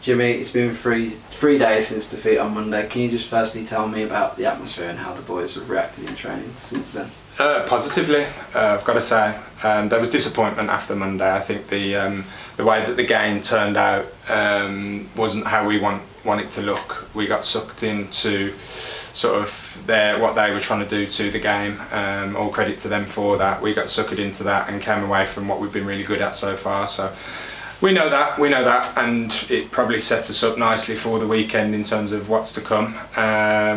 Jimmy, it's been three days since defeat on Monday. Can you just firstly tell me about the atmosphere and how the boys have reacted in training since then? Positively, I've got to say. There was disappointment after Monday. I think the way that the game turned out wasn't how we want it to look. We got sucked into sort of what they were trying to do to the game. All credit to them for that. We got suckered into that and came away from what we've been really good at so far. So we know that, and it probably sets us up nicely for the weekend in terms of what's to come.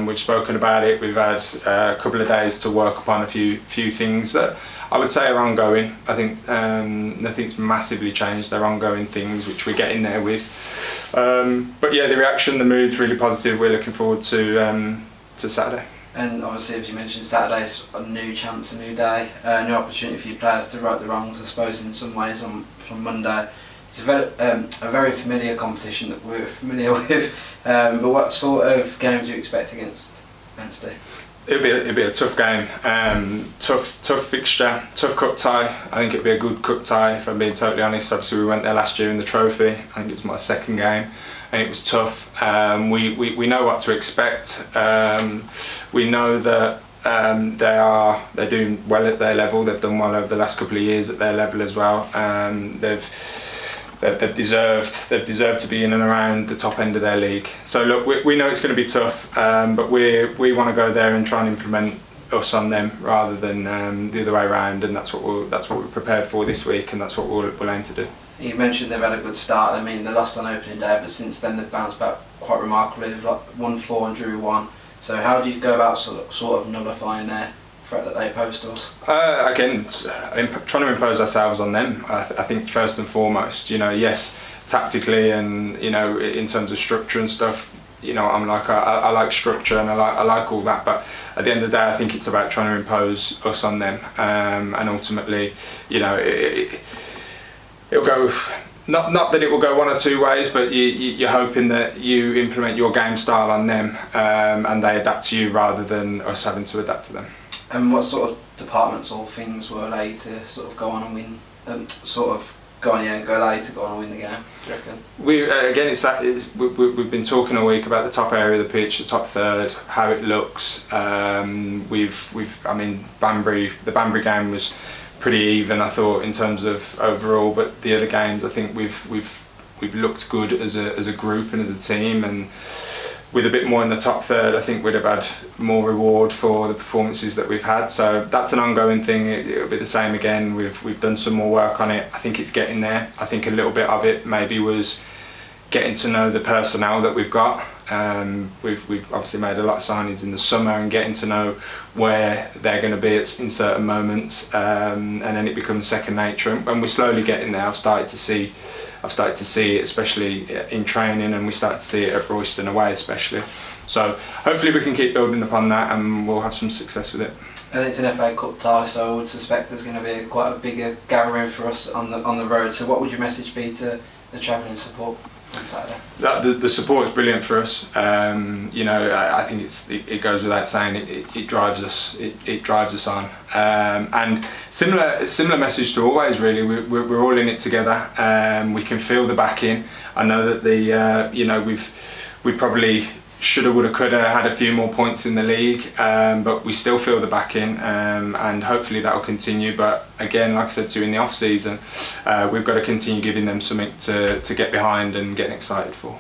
We've spoken about it. We've had a couple of days to work upon a few things that I would say are ongoing. I think nothing's massively changed. They're ongoing things which we're getting there with. But yeah, the reaction, the mood's really positive. We're looking forward to Saturday. And obviously, as you mentioned, Saturday's a new chance, a new day, a new opportunity for your players to right the wrongs, I suppose, in some ways from Monday. It's a very familiar competition that we're familiar with, but what sort of game do you expect against Anstey? It'll be a tough game, tough fixture, tough cup tie. I think it'll be a good cup tie, if I'm being totally honest. Obviously we went there last year in the trophy. I think it was my second game, and it was tough. We know what to expect. We know that they're doing well at their level. They've done well over the last couple of years at their level as well. They've deserved to be in and around the top end of their league. So look, we know it's going to be tough, but we want to go there and try and implement us on them rather than the other way around, and that's what we're prepared for this week, and that's what we'll aim to do. You mentioned they've had a good start. I mean, they lost on opening day, but since then they've bounced back quite remarkably. They've won 4 and drew 1. So how do you go about sort of nullifying their threat that they pose to us? Again, trying to impose ourselves on them. I think first and foremost, yes, tactically and in terms of structure and stuff. I like structure and I like all that, but at the end of the day, I think it's about trying to impose us on them, and ultimately, it'll go. Not that it will go one or two ways, but you're hoping that you implement your game style on them, and they adapt to you rather than us having to adapt to them. And what sort of departments or things will allow you to sort of go on and win? Allow you to go on and win the game, do you reckon? We've been talking all week about the top area of the pitch, the top third, how it looks. The Banbury game was pretty even, I thought, in terms of overall, but the other games, I think we've looked good as a group and as a team, and with a bit more in the top third, I think we'd have had more reward for the performances that we've had. So that's an ongoing thing. It'll be the same again. We've done some more work on it. I think it's getting there. I think a little bit of it maybe was getting to know the personnel that we've got. We've obviously made a lot of signings in the summer, and getting to know where they're going to be in certain moments, and then it becomes second nature. And we're slowly getting there. I've started to see it, especially in training, and we started to see it at Royston away especially. So hopefully we can keep building upon that, and we'll have some success with it. And it's an FA Cup tie, so I would suspect there's going to be quite a bigger gathering for us on the road. So what would your message be to the travelling support on Saturday? The support is brilliant for us. I think it goes without saying, it drives us. It drives us on. And similar message to always, really. We're all in it together. We can feel the backing. I know that we probably shoulda, woulda, coulda had a few more points in the league, but we still feel the backing, and hopefully that will continue. But again, like I said to you in the off season, we've got to continue giving them something to get behind and getting excited for.